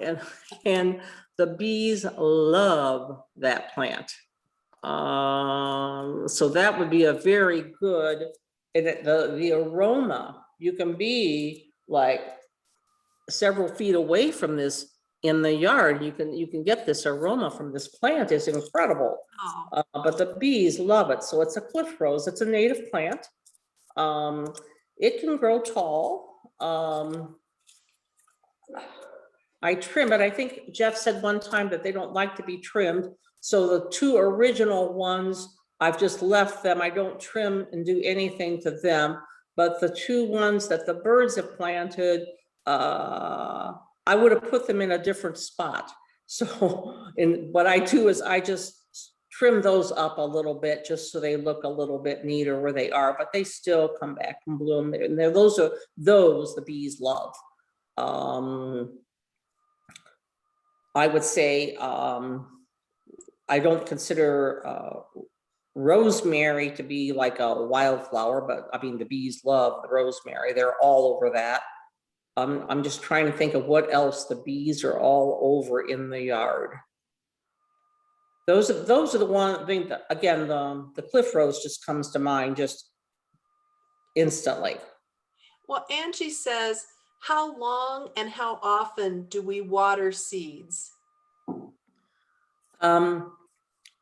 and the bees love that plant. So that would be a very good, and the aroma, you can be like several feet away from this in the yard. You can get this aroma from this plant. Is incredible. Oh. But the bees love it. So it's a cliff rose. It's a native plant. It can grow tall. I trim it. I think Jeff said one time that they don't like to be trimmed. So the 2 original ones, I've just left them. I don't trim and do anything to them. But the 2 ones that the birds have planted, I would have put them in a different spot. So, and what I do is I just trim those up a little bit just so they look a little bit neater where they are, but they still come back and bloom. And those the bees love. I would say I don't consider rosemary to be like a wildflower, but I mean, the bees love the rosemary. They're all over that. I'm just trying to think of what else the bees are all over in the yard. Those are the one. I think again, the cliff rose just comes to mind just instantly. Well, Angie says, how long and how often do we water seeds?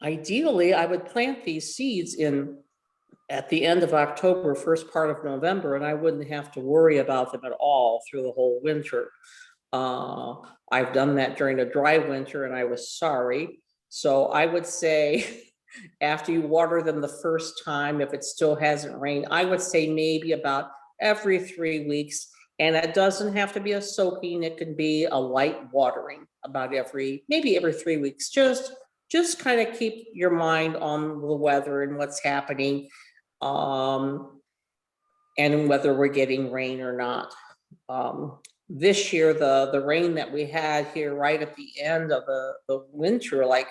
Ideally, I would plant these seeds at the end of October, first part of November, and I wouldn't have to worry about them at all through the whole winter. I've done that during a dry winter and I was sorry. So I would say after you water them the first time, if it still hasn't rained, I would say maybe about every 3 weeks. And it doesn't have to be a soaking. It can be a light watering about maybe every 3 weeks. Just kind of keep your mind on the weather and what's happening, and whether we're getting rain or not. This year, the rain that we had here right at the end of the winter, like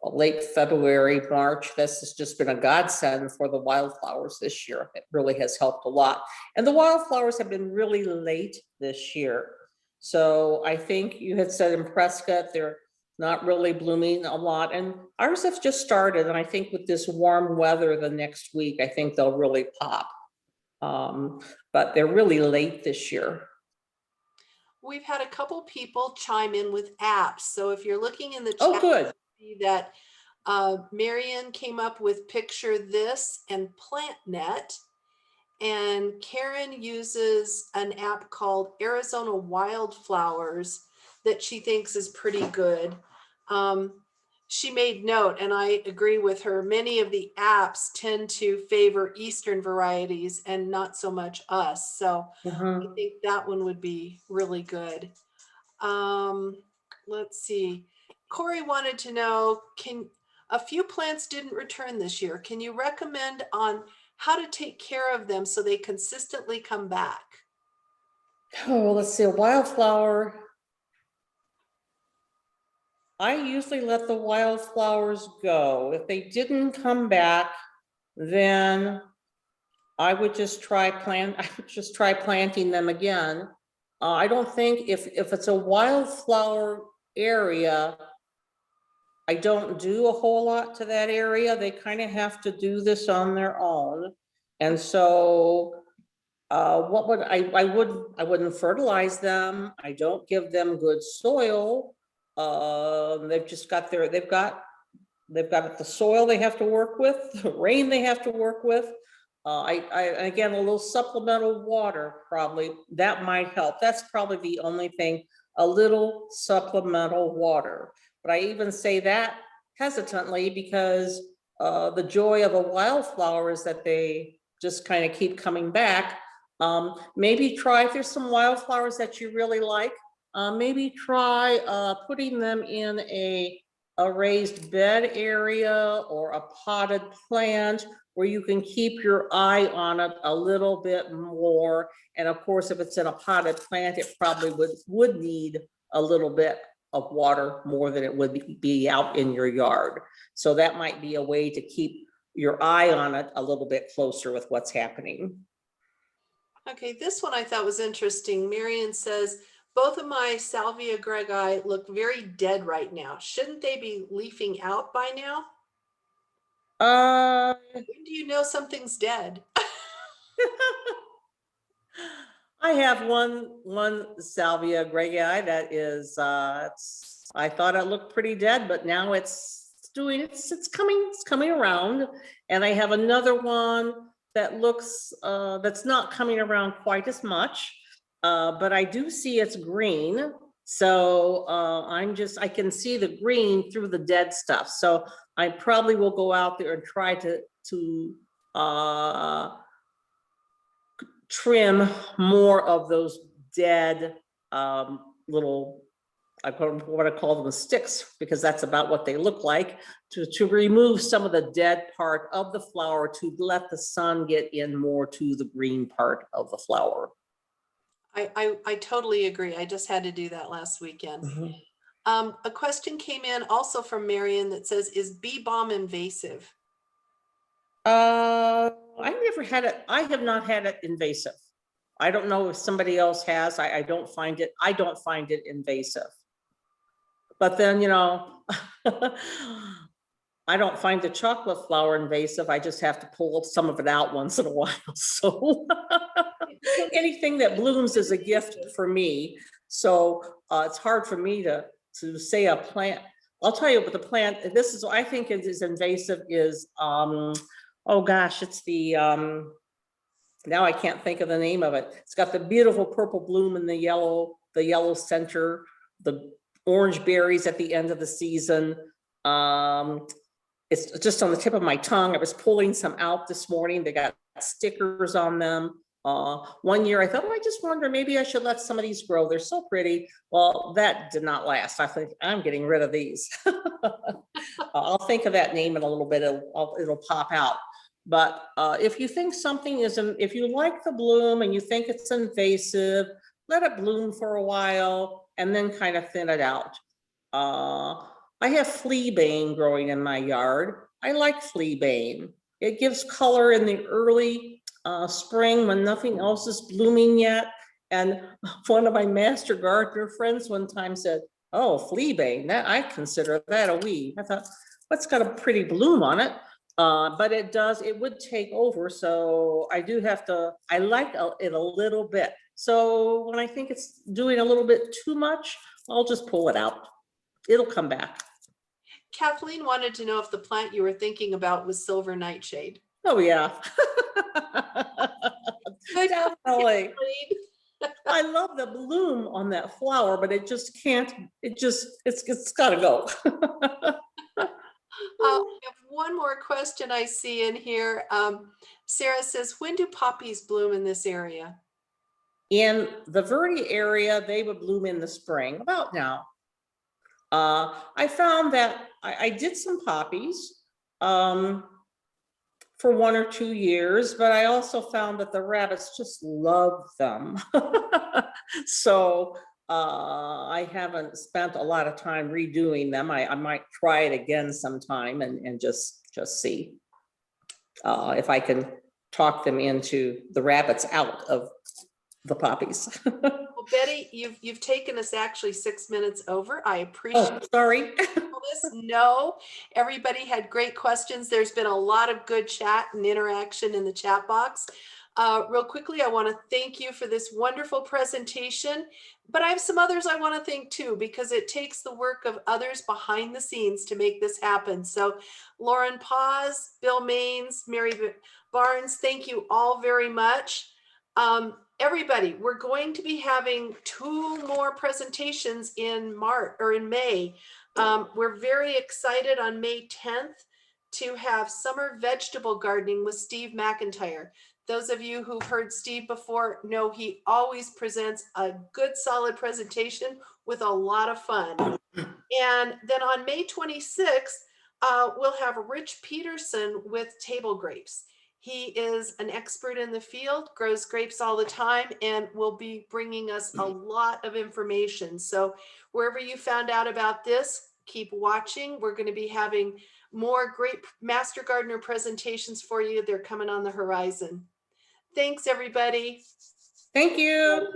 late February, March, this has just been a godsend for the wildflowers this year. It really has helped a lot. And the wildflowers have been really late this year. So I think you had said in Prescott, they're not really blooming a lot. And ours have just started. And I think with this warm weather the next week, I think they'll really pop. But they're really late this year. We've had a couple people chime in with apps. So if you're looking in the Oh, chat, good. see that Marion came up with Picture This and PlantNet. And Karen uses an app called Arizona Wildflowers that she thinks is pretty good. She made note, and I agree with her, many of the apps tend to favor Eastern varieties and not so much us. So I think that one would be really good. Let's see. Corey wanted to know, a few plants didn't return this year. Can you recommend on how to take care of them so they consistently come back? Oh, let's see, a wildflower. I usually let the wildflowers go. If they didn't come back, then I would just try planting them again. I don't think if it's a wildflower area, I don't do a whole lot to that area. They kind of have to do this on their own. And so what would I wouldn't fertilize them. I don't give them good soil. They've just got they've got the soil they have to work with, the rain they have to work with. Again, a little supplemental water, probably that might help. That's probably the only thing, a little supplemental water. But I even say that hesitantly because the joy of a wildflower is that they just kind of keep coming back. Maybe try, if there's some wildflowers that you really like, maybe try putting them in a raised bed area or a potted plant where you can keep your eye on it a little bit more. And of course, if it's in a potted plant, it probably would need a little bit of water more than it would be out in your yard. So that might be a way to keep your eye on it a little bit closer with what's happening. Okay, this one I thought was interesting. Marion says, both of my Salvia greggii look very dead right now. Shouldn't they be leafing out by now? When do you know something's dead? I have one Salvia greggii that is, I thought it looked pretty dead, but now it's coming around. And I have another one that looks, that's not coming around quite as much, but I do see it's green. So I can see the green through the dead stuff. So I probably will go out there and try to trim more of those dead little, I want to call them sticks, because that's about what they look like, to remove some of the dead part of the flower to let the sun get in more to the green part of the flower. I totally agree. I just had to do that last weekend. A question came in also from Marion that says, is bee balm invasive? I never had it. I have not had it invasive. I don't know if somebody else has. I don't find it invasive. But then, you know, I don't find the chocolate flower invasive. I just have to pull some of it out once in a while. So anything that blooms is a gift for me. So it's hard for me to say a plant. I'll tell you about the plant. This is, I think is invasive is, oh gosh, it's the, now I can't think of the name of it. It's got the beautiful purple bloom in the yellow center, the orange berries at the end of the season. It's just on the tip of my tongue. I was pulling some out this morning. They got stickers on them. One year I thought, oh, I just wonder, maybe I should let some of these grow. They're so pretty. Well, that did not last. I think I'm getting rid of these. I'll think of that name in a little bit. It'll pop out. But if you think something is, if you like the bloom and you think it's invasive, let it bloom for a while and then kind of thin it out. I have fleabane growing in my yard. I like fleabane. It gives color in the early spring when nothing else is blooming yet. And one of my master gardener friends one time said, oh, fleabane, that I consider that a weed. I thought, what's got a pretty bloom on it? But it would take over. So I do have to, I like it a little bit. So when I think it's doing a little bit too much, I'll just pull it out. It'll come back. Kathleen wanted to know if the plant you were thinking about was silver nightshade. Oh, yeah. Good call, Definitely. Kathleen. I love the bloom on that flower, but it just can't, it's gotta go. I have one more question I see in here. Sarah says, when do poppies bloom in this area? In the Verde area, they would bloom in the spring, about now. I found that I did some poppies for 1 or 2 years, but I also found that the rabbits just love them. So I haven't spent a lot of time redoing them. I might try it again sometime and just see if I can talk them into the rabbits out of the poppies. Well, Betty, you've taken us actually 6 minutes over. I appreciate Oh, sorry. this. No, everybody had great questions. There's been a lot of good chat and interaction in the chat box. Real quickly, I want to thank you for this wonderful presentation, but I have some others I want to thank too, because it takes the work of others behind the scenes to make this happen. So Lauren Paz, Bill Maines, Mary Barnes, thank you all very much. Everybody, we're going to be having 2 more presentations in March or in May. We're very excited on May 10th to have summer vegetable gardening with Steve McIntyre. Those of you who've heard Steve before know he always presents a good solid presentation with a lot of fun. And then on May 26th, we'll have Rich Peterson with table grapes. He is an expert in the field, grows grapes all the time, and will be bringing us a lot of information. So wherever you found out about this, keep watching. We're going to be having more great Master Gardener presentations for you. They're coming on the horizon. Thanks, everybody. Thank you.